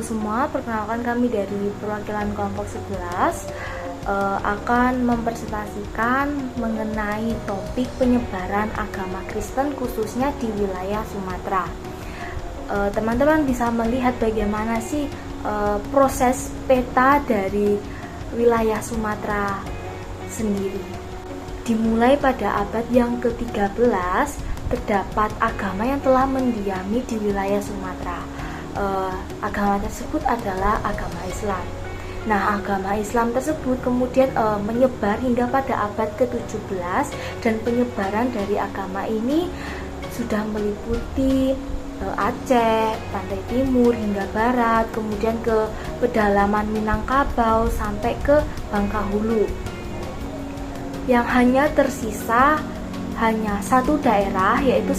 semua, perkenalkan kami dari perwakilan kelompok 11 akan mempresentasikan mengenai topik penyebaran agama Kristen khususnya di wilayah Sumatera. Teman-teman bisa melihat bagaimana sih proses peta dari wilayah Sumatera sendiri. Dimulai pada abad yang ke-13, terdapat agama yang telah mendiami di wilayah Sumatera. Agama tersebut adalah agama Islam. Nah, agama Islam tersebut kemudian menyebar hingga pada abad ke-17, dan penyebaran dari agama ini sudah meliputi Aceh, pantai timur hingga barat, kemudian ke pedalaman Minangkabau sampai ke Bangkahulu. Yang hanya tersisa hanya satu daerah, yaitu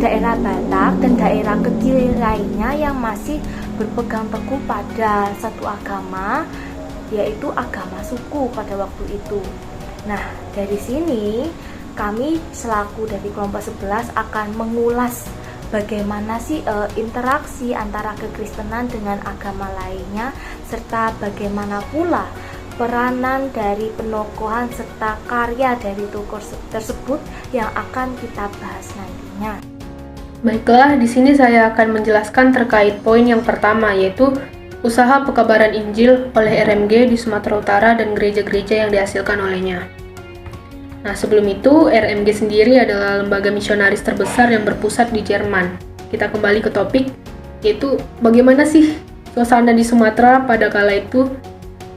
daerah Batak dan daerah kecil lainnya yang masih berpegang teguh pada satu agama, yaitu agama suku pada waktu itu. Nah, dari sini kami selaku dari kelompok 11 akan mengulas bagaimana sih interaksi antara kekristenan dengan agama lainnya, serta bagaimana pula peranan dari penokohan serta karya dari tokoh tersebut yang akan kita bahas nantinya. Baiklah, di sini saya akan menjelaskan terkait poin yang pertama, yaitu usaha pekabaran Injil oleh RMG di Sumatera Utara dan gereja-gereja yang dihasilkan olehnya. Nah, sebelum itu, RMG sendiri adalah lembaga misionaris terbesar yang berpusat di Jerman. Kita kembali ke topik, yaitu bagaimana sih suasana di Sumatera pada kala itu.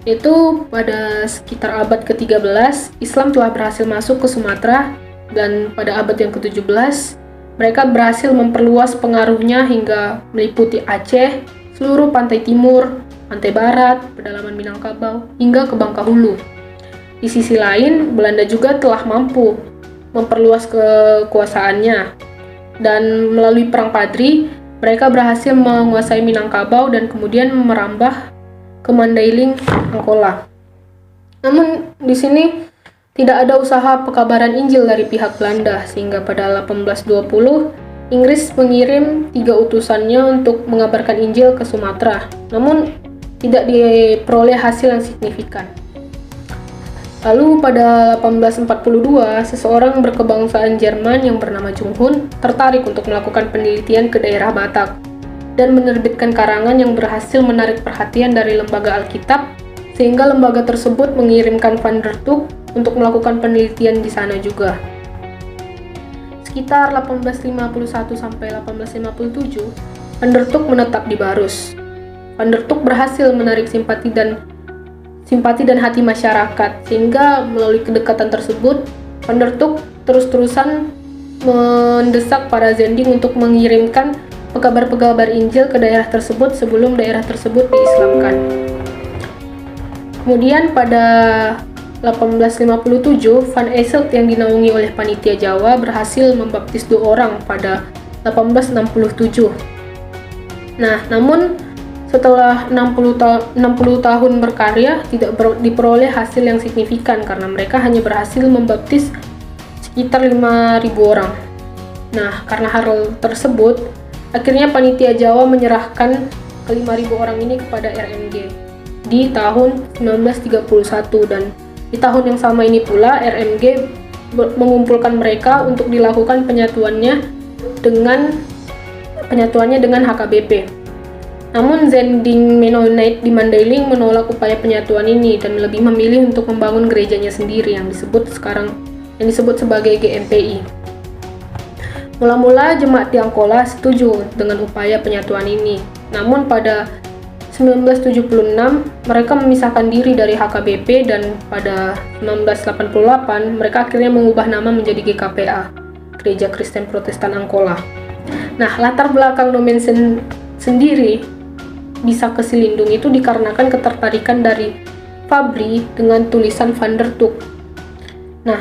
Itu pada sekitar abad ke-13, Islam telah berhasil masuk ke Sumatera, dan pada abad yang ke-17, mereka berhasil memperluas pengaruhnya hingga meliputi Aceh, seluruh pantai timur, pantai barat, pedalaman Minangkabau, hingga ke Bangkahulu. Di sisi lain, Belanda juga telah mampu memperluas kekuasaannya, dan melalui Perang Padri, mereka berhasil menguasai Minangkabau dan kemudian merambah ke Mandailing, Angkola. Namun di sini tidak ada usaha pekabaran Injil dari pihak Belanda, sehingga pada 1820 Inggris mengirim 3 utusannya untuk mengabarkan Injil ke Sumatera, namun tidak diperoleh hasil yang signifikan. Lalu pada 1842, seseorang berkebangsaan Jerman yang bernama Jung Hun tertarik untuk melakukan penelitian ke daerah Batak dan menerbitkan karangan yang berhasil menarik perhatian dari lembaga Alkitab, sehingga lembaga tersebut mengirimkan Van der Toek untuk melakukan penelitian di sana juga. Sekitar 1851 sampai 1857, Van der Toek menetap di Barus. Van der Toek berhasil menarik simpati dan hati masyarakat, sehingga melalui kedekatan tersebut, Van der Toek terus-terusan mendesak para zending untuk mengirimkan pekabar-pekabar Injil ke daerah tersebut sebelum daerah tersebut diislamkan. Kemudian pada 1857, Van Asselt yang dinaungi oleh panitia Jawa berhasil membaptis 2 orang pada 1867. Nah, namun setelah 60 tahun berkarya, tidak diperoleh hasil yang signifikan karena mereka hanya berhasil membaptis sekitar 5.000 orang. Nah, karena hal tersebut, akhirnya panitia Jawa menyerahkan ke 5.000 orang ini kepada RMG di tahun 1931, dan di tahun yang sama ini pula RMG mengumpulkan mereka untuk dilakukan penyatuannya dengan HKBP. Namun Zending Mennonite di Mandailing menolak upaya penyatuan ini dan lebih memilih untuk membangun gerejanya sendiri yang disebut sebagai GMPI. Mula-mula jemaat di Angkola setuju dengan upaya penyatuan ini. Namun pada 1976 mereka memisahkan diri dari HKBP, dan pada 1988 mereka akhirnya mengubah nama menjadi GKPA, Gereja Kristen Protestan Angkola. Nah, latar belakang domain sendiri bisa ke Silindung itu dikarenakan ketertarikan dari Fabri dengan tulisan Van der Toek. Nah,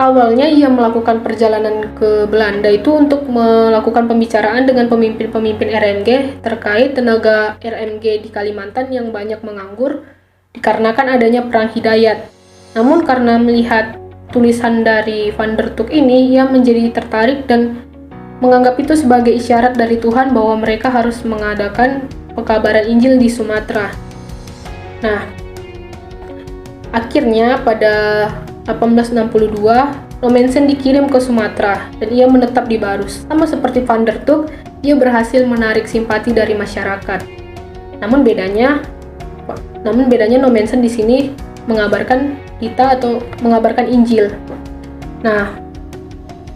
awalnya ia melakukan perjalanan ke Belanda itu untuk melakukan pembicaraan dengan pemimpin-pemimpin RMG terkait tenaga RMG di Kalimantan yang banyak menganggur dikarenakan adanya Perang Hidayat. Namun karena melihat tulisan dari Van der Toek ini, ia menjadi tertarik dan menganggap itu sebagai isyarat dari Tuhan bahwa mereka harus mengadakan pekabaran Injil di Sumatera. Nah, akhirnya pada 1862, Nommensen dikirim ke Sumatera dan ia menetap di Barus. Sama seperti Van der Toek, ia berhasil menarik simpati dari masyarakat. Namun bedanya Nommensen di sini mengabarkan mengabarkan Injil. Nah,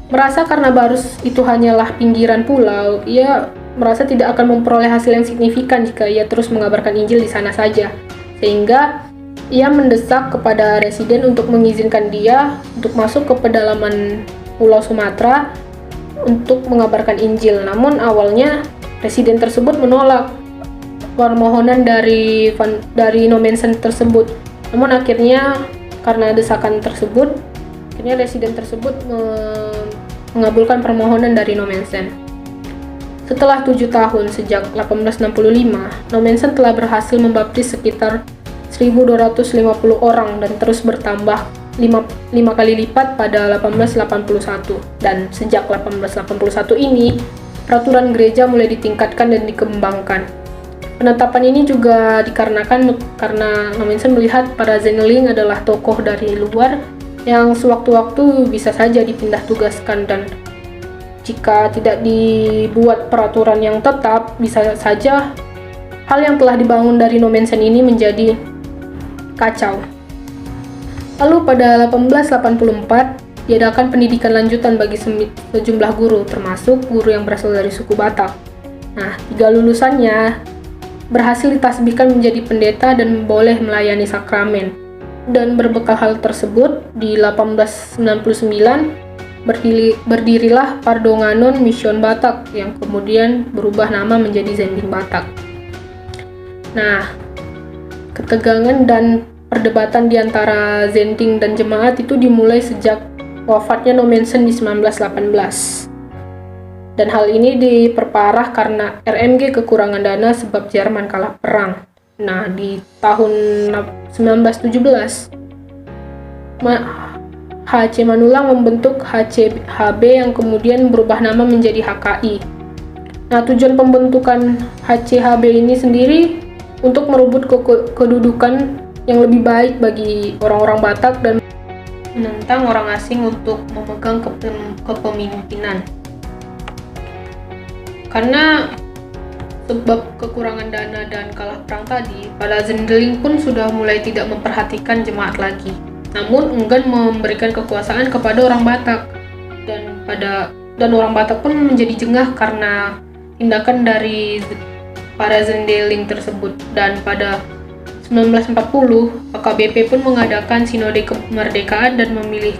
merasa karena Barus itu hanyalah pinggiran pulau, ia merasa tidak akan memperoleh hasil yang signifikan jika ia terus mengabarkan Injil di sana saja. Sehingga ia mendesak kepada residen untuk mengizinkan dia untuk masuk ke pedalaman Pulau Sumatera untuk mengabarkan Injil. Namun awalnya residen tersebut menolak permohonan dari Nommensen tersebut. Namun akhirnya karena desakan tersebut, akhirnya residen tersebut mengabulkan permohonan dari Nommensen. Setelah 7 tahun sejak 1865, Nommensen telah berhasil membaptis sekitar 1.250 orang dan terus bertambah 5 kali lipat pada 1881. Dan sejak 1881 ini, peraturan gereja mulai ditingkatkan dan dikembangkan. Penetapan ini juga dikarenakan karena Nommensen melihat para zendeling adalah tokoh dari luar yang sewaktu-waktu bisa saja dipindah tugaskan, dan jika tidak dibuat peraturan yang tetap, bisa saja hal yang telah dibangun dari Nommensen ini menjadi kacau. Lalu pada 1884 diadakan pendidikan lanjutan bagi sejumlah guru, termasuk guru yang berasal dari suku Batak. Nah, 3 lulusannya berhasil ditasbihkan menjadi pendeta dan boleh melayani sakramen. Dan berbekal hal tersebut, di 1899 berdirilah Pardonganon Mission Batak yang kemudian berubah nama menjadi Zending Batak. Nah, ketegangan dan perdebatan di antara Zending dan jemaat itu dimulai sejak wafatnya Nommensen di 1918. Dan hal ini diperparah karena RMG kekurangan dana sebab Jerman kalah perang. Nah, di tahun 1917, HC Manulang membentuk HCHB yang kemudian berubah nama menjadi HKI. Nah, tujuan pembentukan HCHB ini sendiri untuk merebut kedudukan yang lebih baik bagi orang-orang Batak dan menentang orang asing untuk memegang kepemimpinan. Karena sebab kekurangan dana dan kalah perang tadi, para zendeling pun sudah mulai tidak memperhatikan jemaat lagi, namun enggan memberikan kekuasaan kepada orang Batak, dan orang Batak pun menjadi jengah karena tindakan dari para zendeling tersebut. Dan pada 1940, HKBP pun mengadakan sinode kemerdekaan dan memilih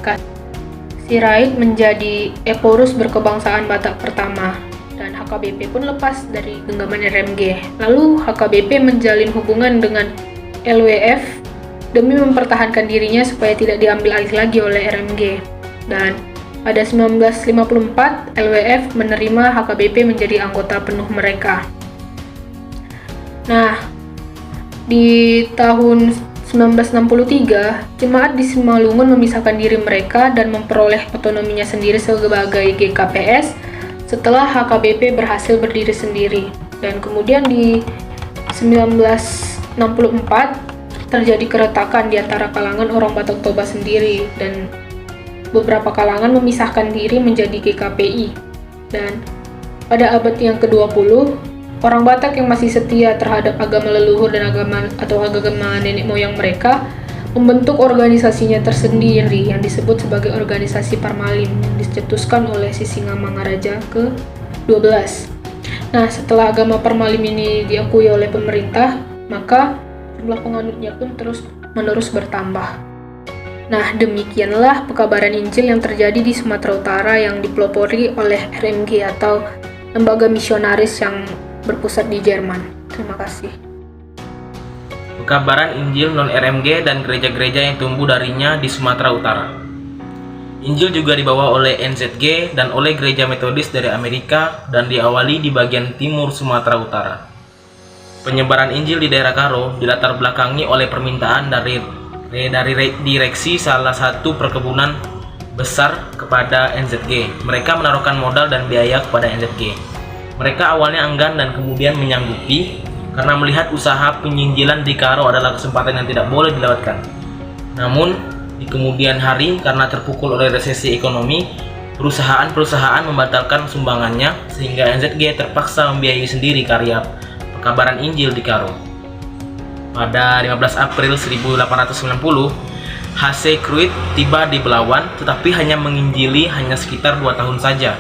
Sirait menjadi Eporus berkebangsaan Batak pertama. Dan HKBP pun lepas dari genggaman RMG. Lalu HKBP menjalin hubungan dengan LWF demi mempertahankan dirinya supaya tidak diambil alih lagi oleh RMG. Dan pada 1954, LWF menerima HKBP menjadi anggota penuh mereka. Nah, di tahun 1963, jemaat di Simalungun memisahkan diri mereka dan memperoleh otonominya sendiri sebagai GKPS setelah HKBP berhasil berdiri sendiri. Dan kemudian di 1964 terjadi keretakan di antara kalangan orang Batak Toba sendiri, dan beberapa kalangan memisahkan diri menjadi GKPI. Dan pada abad yang ke-20, orang Batak yang masih setia terhadap agama leluhur dan agama nenek moyang mereka membentuk organisasinya tersendiri yang disebut sebagai organisasi Parmalim yang dicetuskan oleh Sisingamangaraja ke-12. Nah, setelah agama Parmalim ini diakui oleh pemerintah, maka jumlah penganutnya pun terus-menerus bertambah. Nah, demikianlah pekabaran Injil yang terjadi di Sumatera Utara yang dipelopori oleh RMG atau Lembaga Misionaris yang berpusat di Jerman. Terima kasih. Pekabaran Injil non-RMG dan gereja-gereja yang tumbuh darinya di Sumatera Utara. Injil juga dibawa oleh NZG dan oleh gereja Metodis dari Amerika dan diawali di bagian timur Sumatera Utara. Penyebaran Injil di daerah Karo dilatar belakangi oleh permintaan dari direksi salah satu perkebunan besar kepada NZG. Mereka menaruhkan modal dan biaya kepada NZG. Mereka awalnya enggan dan kemudian menyanggupi karena melihat usaha penyinjilan di Karo adalah kesempatan yang tidak boleh dilewatkan. Namun, di kemudian hari karena terpukul oleh resesi ekonomi, perusahaan-perusahaan membatalkan sumbangannya sehingga NZG terpaksa membiayai sendiri karya pekabaran Injil di Karo. Pada 15 April 1890, H.C. Kruit tiba di Belawan tetapi hanya menginjili hanya sekitar 2 tahun saja.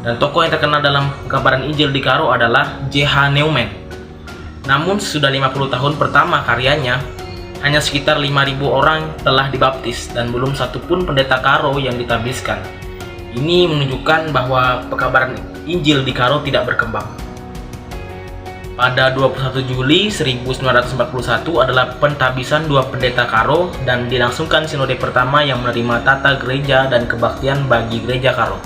Dan tokoh yang terkenal dalam pekabaran Injil di Karo adalah J.H. Neumann. Namun sesudah 50 tahun pertama karyanya, hanya sekitar 5.000 orang telah dibaptis dan belum satu pun pendeta Karo yang ditabiskan. Ini menunjukkan bahwa pekabaran Injil di Karo tidak berkembang. Pada 21 Juli 1941 adalah pentabisan 2 pendeta Karo dan dilangsungkan sinode pertama yang menerima tata gereja dan kebaktian bagi gereja Karo.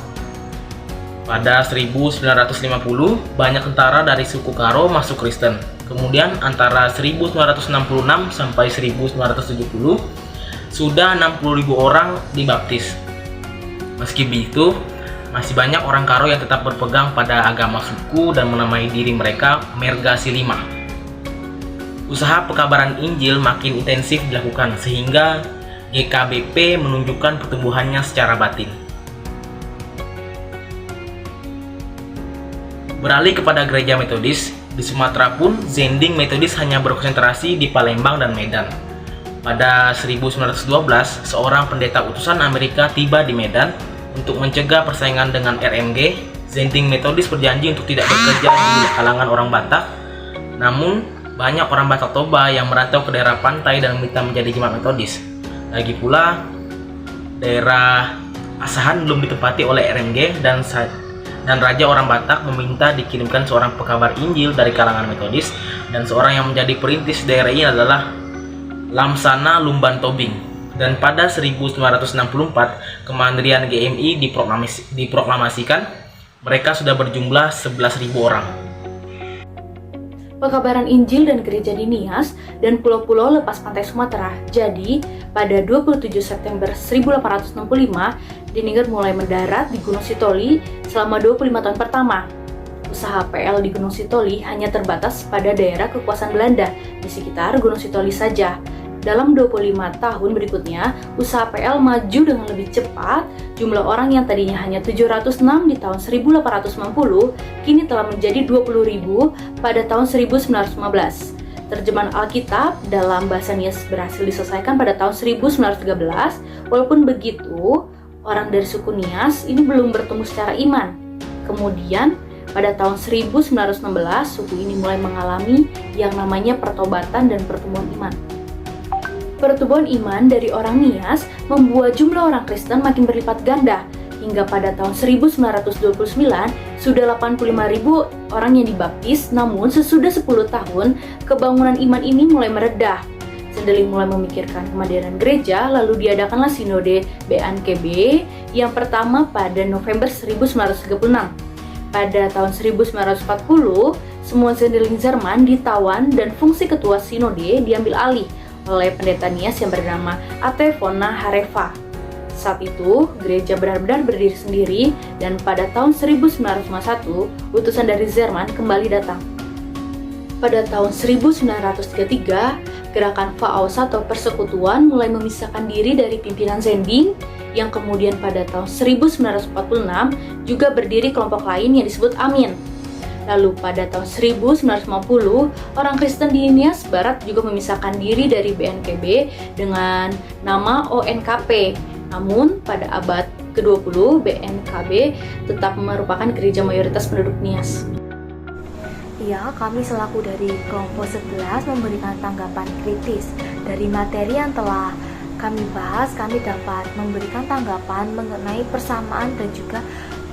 Pada 1950, banyak tentara dari suku Karo masuk Kristen. Kemudian antara 1966 sampai 1970, sudah 60.000 orang dibaptis. Meski begitu, masih banyak orang Karo yang tetap berpegang pada agama suku dan menamai diri mereka Merga Silima. Usaha pekabaran Injil makin intensif dilakukan sehingga GKBP menunjukkan pertumbuhannya secara batin. Beralih kepada gereja Metodis, di Sumatera pun Zending Metodis hanya berkonsentrasi di Palembang dan Medan. Pada 1912, seorang pendeta utusan Amerika tiba di Medan untuk mencegah persaingan dengan RMG. Zending Metodis berjanji untuk tidak bekerja di kalangan orang Batak. Namun, banyak orang Batak Toba yang merantau ke daerah pantai dan meminta menjadi jemaat Metodis. Lagi pula, daerah Asahan belum ditempati oleh RMG dan Raja orang Batak meminta dikirimkan seorang pekabar Injil dari kalangan Metodis, dan seorang yang menjadi perintis daerah ini adalah Lamsana Lumban Tobing. Dan pada 1964, kemandirian GMI diproklamasikan. Mereka sudah berjumlah 11.000 orang. Pekabaran Injil dan gereja di Nias dan pulau-pulau lepas pantai Sumatera. Jadi, pada 27 September 1865, Dininger mulai mendarat di Gunung Sitoli selama 25 tahun pertama. Usaha PL di Gunung Sitoli hanya terbatas pada daerah kekuasaan Belanda di sekitar Gunung Sitoli saja. Dalam 25 tahun berikutnya, usaha PL maju dengan lebih cepat. Jumlah orang yang tadinya hanya 706 di tahun 1890, kini telah menjadi 20.000 pada tahun 1915. Terjemahan Alkitab dalam bahasa Nias berhasil diselesaikan pada tahun 1913. Walaupun begitu, orang dari suku Nias ini belum bertumbuh secara iman. Kemudian, pada tahun 1916, suku ini mulai mengalami yang namanya pertobatan dan pertumbuhan iman. Pertumbuhan iman dari orang Nias membuat jumlah orang Kristen makin berlipat ganda. Hingga pada tahun 1929, sudah 85.000 orang yang dibaptis, namun sesudah 10 tahun, kebangunan iman ini mulai meredah. Sendeling mulai memikirkan kemandirian gereja, lalu diadakanlah sinode BNKB yang pertama pada November 1936. Pada tahun 1940, semua sendeling Jerman ditawan dan fungsi ketua sinode diambil alih oleh pendeta Nias yang bernama Ate von Hareva. Saat itu, gereja benar-benar berdiri sendiri dan pada tahun 1951, utusan dari Jerman kembali datang. Pada tahun 1933, gerakan Faus atau persekutuan mulai memisahkan diri dari pimpinan Zending, yang kemudian pada tahun 1946 juga berdiri kelompok lain yang disebut Amin. Lalu pada tahun 1950, orang Kristen di Nias Barat juga memisahkan diri dari BNKB dengan nama ONKP. Namun pada abad ke-20, BNKB tetap merupakan gereja mayoritas penduduk Nias. Ya, kami selaku dari kelompok 11 memberikan tanggapan kritis. Dari materi yang telah kami bahas, kami dapat memberikan tanggapan mengenai persamaan dan juga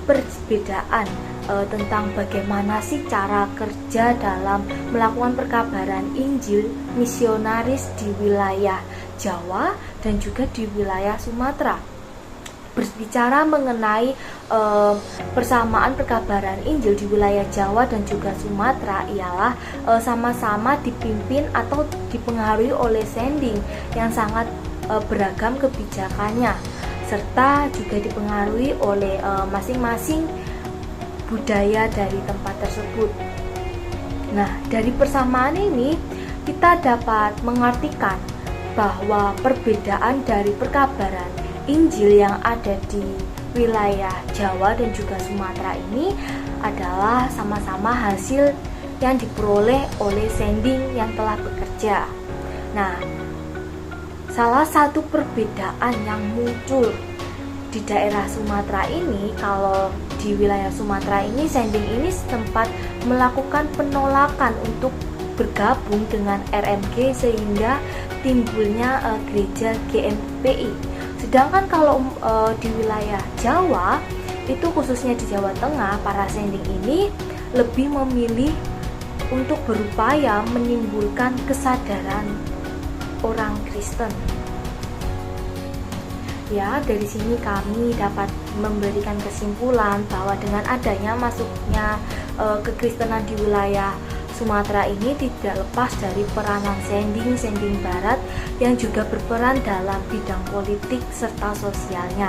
perbedaan tentang bagaimana sih cara kerja dalam melakukan perkabaran Injil misionaris di wilayah Jawa dan juga di wilayah Sumatera. Berbicara mengenai persamaan perkabaran Injil di wilayah Jawa dan juga Sumatera ialah sama-sama dipimpin atau dipengaruhi oleh Zending yang sangat beragam kebijakannya. serta juga dipengaruhi oleh masing-masing budaya dari tempat tersebut. Nah, dari persamaan ini kita dapat mengartikan bahwa perbedaan dari perkabaran Injil yang ada di wilayah Jawa dan juga Sumatera ini adalah sama-sama hasil yang diperoleh oleh sending yang telah bekerja. Nah, salah satu perbedaan yang muncul di daerah Sumatera ini, kalau di wilayah Sumatera ini sending ini sempat melakukan penolakan untuk bergabung dengan RMG sehingga timbulnya gereja GMPI. Sedangkan kalau di wilayah Jawa, itu khususnya di Jawa Tengah, para sending ini lebih memilih untuk berupaya menimbulkan kesadaran orang Kristen. Ya, dari sini kami dapat memberikan kesimpulan bahwa dengan adanya masuknya kekristenan di wilayah Sumatera ini tidak lepas dari peranan sending barat yang juga berperan dalam bidang politik serta sosialnya.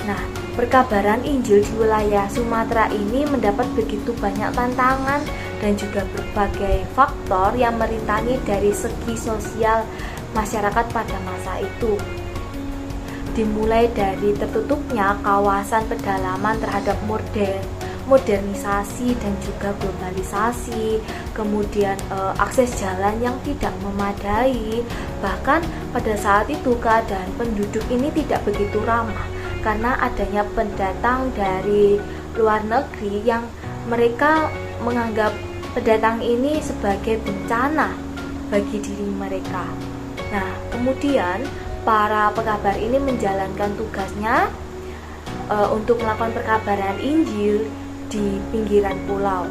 Nah, perkabaran Injil di wilayah Sumatera ini mendapat begitu banyak tantangan dan juga berbagai faktor yang merintangi dari segi sosial masyarakat pada masa itu. Dimulai dari tertutupnya kawasan pedalaman terhadap modernisasi dan juga globalisasi, kemudian akses jalan yang tidak memadai. Bahkan pada saat itu keadaan penduduk ini tidak begitu ramah karena adanya pendatang dari luar negeri yang mereka menganggap pendatang ini sebagai bencana bagi diri mereka. Nah, kemudian para pekabar ini menjalankan tugasnya untuk melakukan perkabaran Injil di pinggiran pulau.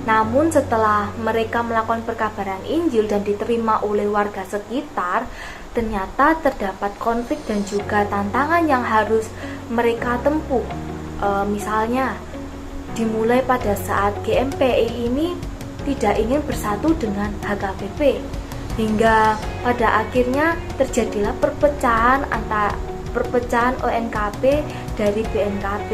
Namun setelah mereka melakukan perkabaran Injil dan diterima oleh warga sekitar, ternyata terdapat konflik dan juga tantangan yang harus mereka tempuh. Misalnya, dimulai pada saat GMPI ini tidak ingin bersatu dengan HKBP, hingga pada akhirnya terjadilah perpecahan ONKP dari BNKP.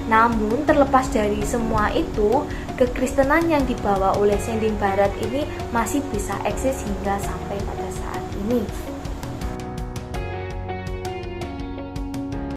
Namun terlepas dari semua itu, kekristenan yang dibawa oleh sending barat ini masih bisa eksis hingga sampai pada saat ini.